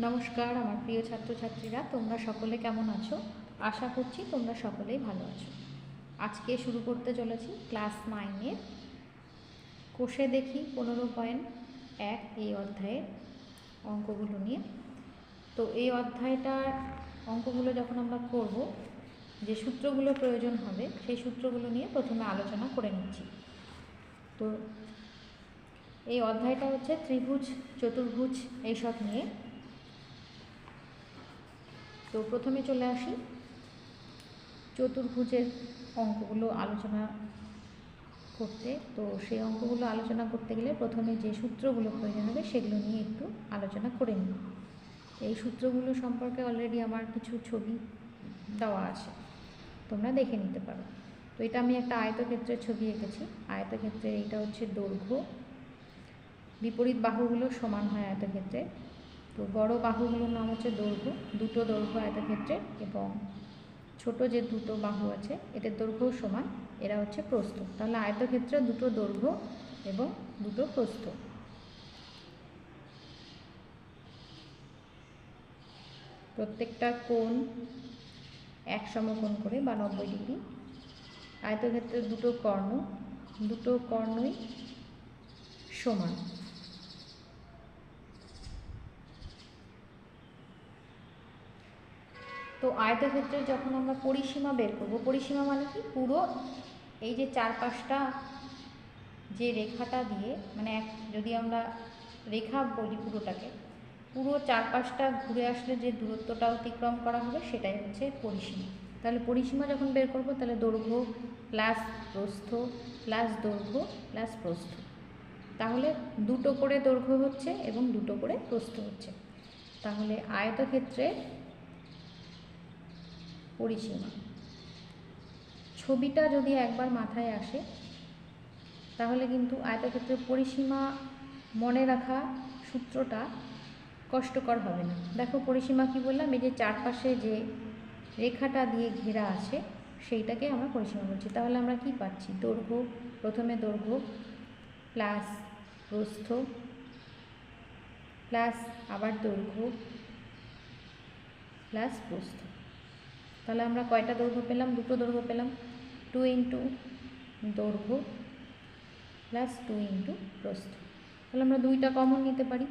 নমস্কার আমার প্রিয় ছাত্রছাত্রীরা, তোমরা সকলে কেমন আছো? আশা করছি তোমরা সকলেই ভালো আছো। আজকে শুরু করতে চলেছি ক্লাস 9-এর কোষে দেখি 15.1 এই অধ্যায়ের অঙ্কগুলো নিয়ে। তো এই অধ্যায়টার অঙ্কগুলো যখন আমরা করব, যে সূত্রগুলো প্রয়োজন হবে সেই সূত্রগুলো নিয়ে প্রথমে আলোচনা করে নিচ্ছি। তো এই অধ্যায়টা হচ্ছে ত্রিভুজ, চতুর্ভুজ এইসব নিয়ে। তো প্রথমে চলে আসি চতুর্ভুজের অঙ্কগুলো আলোচনা করতে। তো সেই অঙ্কগুলো আলোচনা করতে গেলে প্রথমে যে সূত্রগুলো প্রয়োজন হবে সেগুলো নিয়ে একটু আলোচনা করে নিই। এই সূত্রগুলো সম্পর্কে অলরেডি আমার কিছু ছবি দেওয়া আছে, তোমরা দেখে নিতে পারো। তো এটা আমি একটা আয়তক্ষেত্রের ছবি এঁকেছি। আয়তক্ষেত্রের এইটা হচ্ছে দৈর্ঘ্য, বিপরীত বাহুগুলো সমান হয় আয়তক্ষেত্রে। তো বড় বাহুগুলোর নাম হচ্ছে দৈর্ঘ্য, দুটো দৈর্ঘ্য আয়তক্ষেত্রের, এবং ছোট যে দুটো বাহু আছে এদের দৈর্ঘ্যও সমান, এরা হচ্ছে প্রস্থ। তাহলে আয়তক্ষেত্রে দুটো দৈর্ঘ্য এবং দুটো প্রস্থ। প্রত্যেকটা কোণ এক সমকোণ করে বা 90 ডিগ্রি। আয়তক্ষেত্রের দুটো কর্ণই সমান। তো আয়তক্ষেত্রের যখন আমরা পরিসীমা বের করব, পরিসীমা মানে কি, পুরো এই যে চারপাশটা যে রেখাটা দিয়ে, মানে যদি আমরা রেখা বলি পুরোটাকে, পুরো চারপাশটা ঘুরে আসলে যে দূরত্বটা অতিক্রম করা হবে সেটাই হচ্ছে পরিসীমা। তাহলে পরিসীমা যখন বের করব তাহলে দৈর্ঘ্য প্লাস প্রস্থ প্লাস দৈর্ঘ্য প্লাস প্রস্থ। তাহলে দুটো করে দৈর্ঘ্য হচ্ছে এবং দুটো করে প্রস্থ হচ্ছে। তাহলে আয়তক্ষেত্রের পরিসীমা ছবিটা যদি একবার মাথায় আসে তাহলে কিন্তু আয়তক্ষেত্রের পরিসীমা মনে রাখা সূত্রটা কষ্টকর হবে না। দেখো পরিসীমা কি বললাম, এই যে চারপাশে যে রেখাটা দিয়ে ঘেরা আছে সেইটাকে আমরা পরিসীমা বলছি। তাহলে আমরা কি পাচ্ছি, দৈর্ঘ্য, প্রথমে দৈর্ঘ্য প্লাস প্রস্থ প্লাস আবার দৈর্ঘ্য প্লাস প্রস্থ। তাহলে আমরা কয়টা দৈর্ঘ্য পেলাম? দুটো দৈর্ঘ্য পেলাম। 2 ইন্টু দৈর্ঘ্য প্লাস 2 ইন্টু প্রস্থ। তাহলে আমরা দুইটা কমন নিতে পারি।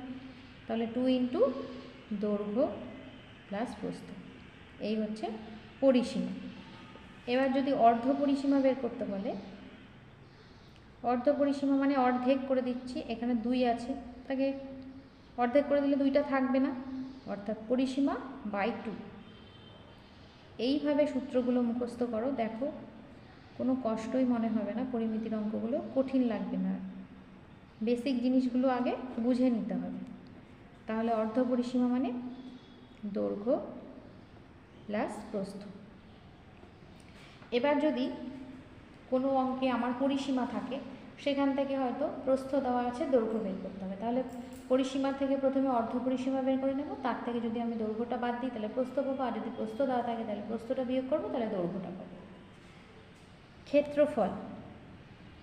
তাহলে 2 ইন্টু দৈর্ঘ্য প্লাস প্রস্থ, এই হচ্ছে পরিসীমা। এবার যদি অর্ধ পরিসীমা বের করতে বলে, অর্ধ পরিসীমা মানে অর্ধেক করে দিচ্ছি, এখানে 2 আছে, তাকে অর্ধেক করে দিলে 2টা থাকবে না, অর্থাৎ পরিসীমা বাই 2। এইভাবে সূত্রগুলো মুখস্থ করো, দেখো কোনো কষ্টই মনে হবে না, পরিমিতির অঙ্কগুলো কঠিন লাগবে না। বেসিক জিনিসগুলো আগে বুঝে নিতে হবে। তাহলে অর্ধ পরিসীমা মানে দৈর্ঘ্য প্লাস প্রস্থ। এবার যদি কোনো অঙ্কে আমার পরিসীমা থাকে, সেখান থেকে হয়তো প্রস্থ দেওয়া আছে, দৈর্ঘ্য বের করতে হবে। তাহলে পরিসীমা থেকে প্রথমে অর্ধ পরিসীমা বের করে নেব, তার থেকে যদি আমি দৈর্ঘ্যটা বাদ দিই তাহলে প্রস্থ পাবো, আর যদি প্রস্থ দেওয়া থাকে তাহলে প্রস্থটা বিয়োগ করবো, তাহলে দৈর্ঘ্যটা পাবো। ক্ষেত্রফল,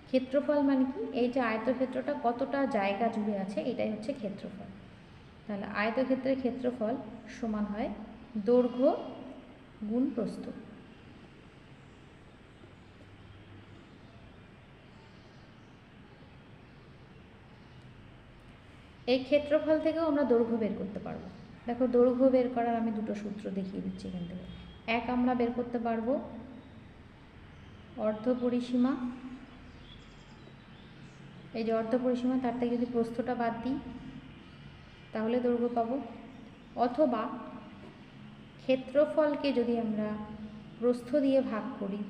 ক্ষেত্রফল মানে কি, এই যে আয়তক্ষেত্রটা কতটা জায়গা জুড়ে আছে এটাই হচ্ছে ক্ষেত্রফল। তাহলে আয়তক্ষেত্রের ক্ষেত্রফল সমান হয় দৈর্ঘ্য গুণ প্রস্থ। এই ক্ষেত্রফল থেকেও আমরা দৈর্ঘ্য বের করতে পারবো। দেখো দৈর্ঘ্য বের করার আমি দুটো সূত্র দেখিয়ে দিচ্ছি এখান থেকে। এক, আমরা বের করতে পারবো অর্ধ পরিসীমা, এই যে অর্ধ পরিসীমা, তার থেকে যদি প্রস্থটা বাদ দিই তাহলে দৈর্ঘ্য পাবো। অথবা ক্ষেত্রফলকে যদি আমরা প্রস্থ দিয়ে ভাগ করি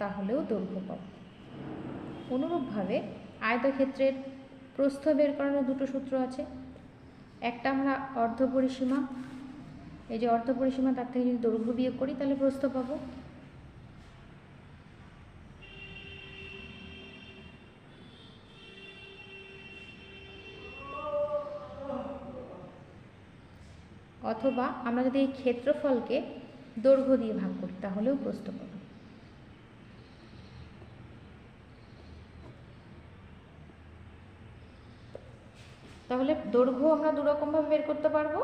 তাহলেও দৈর্ঘ্য পাবো। অনুরূপভাবে আয়তক্ষেত্রের প্রস্থ বের করারও দুটো সূত্র আছে। একটা আমরা অর্ধ পরিসীমা, এই যে অর্ধ পরিসীমা, তার থেকে যদি দৈর্ঘ্য বিয়োগ করি তাহলে প্রস্থ পাবো। অথবা আমরা যদি এই ক্ষেত্রফলকে দৈর্ঘ্য দিয়ে ভাগ করি তাহলেও প্রস্থ পাবো। তাহলে দৈর্ঘ্য আমরা দুরকমভাবে বের করতে পারবো,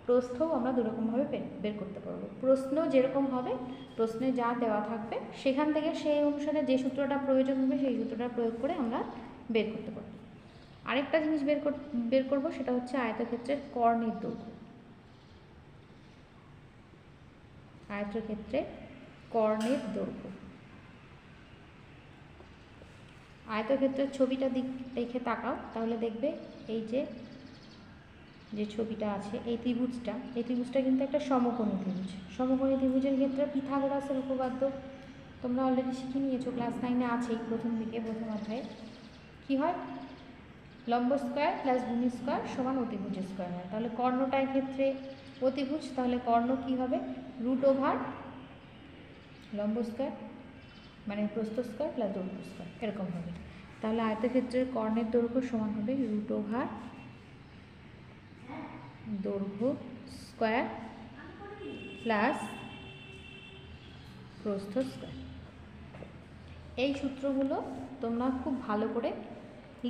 প্রস্থও আমরা দুরকমভাবে বের করতে পারবো। প্রশ্ন যেরকম হবে, প্রশ্নে যা দেওয়া থাকবে সেখান থেকে সেই অনুসারে যে সূত্রটা প্রয়োজন হবে সেই সূত্রটা প্রয়োগ করে আমরা বের করতে পারবো। আরেকটা জিনিস বের করবো, সেটা হচ্ছে আয়তক্ষেত্রের কর্ণের দৈর্ঘ্য। আয়তক্ষেত্রে কর্ণের দৈর্ঘ্য, আয়তক্ষেত্রের ছবিটা দেখে তাকাও, তাহলে দেখবে এই যে ছবিটা আছে, এই ত্রিভুজটা কিন্তু একটা সমকোণী ত্রিভুজ। সমকোণী ত্রিভুজের ক্ষেত্রে পিথাগোরাসের উপপাদ্য তোমরা অলরেডি শিখে নিয়েছো, ক্লাস 9-এ আছেই, প্রথম অধ্যায়ে। কী হয়? লম্ব স্কোয়ার প্লাস ভূমি স্কোয়ার সমান অতিভুজ স্কোয়ার হয়। তাহলে কর্ণটার ক্ষেত্রে অতিভুজ, তাহলে কর্ণ কী হবে? √ওভার লম্ব স্কোয়ার মানে প্রস্থ স্কোয়ার প্লাস দৈর্ঘ্য স্কোয়ার, এরকম হবে। তাহলে আয়তক্ষেত্রের কর্ণের দৈর্ঘ্য সমান হবে √ওভার দৈর্ঘ্য স্কোয়ার প্লাস প্রস্থ স্কোয়ার। এই সূত্রগুলো তোমরা খুব ভালো করে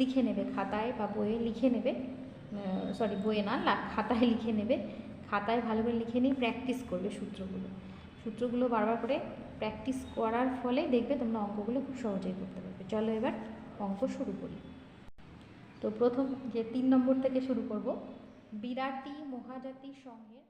লিখে নেবে, খাতায় বা বইয়ে লিখে নেবে, সরি বইয়ে না, খাতায় লিখে নেবে। খাতায় ভালো করে লিখে নিয়ে প্র্যাকটিস করবে সূত্রগুলো বারবার করে প্র্যাকটিস করার ফলে দেখবে তোমরা অঙ্কগুলো খুব সহজেই করতে পারবে। চলো এবার অঙ্ক শুরু করি। তো প্রথম যে 3 নম্বর থেকে শুরু করব। বিরাটি মহাজাতি সংঘের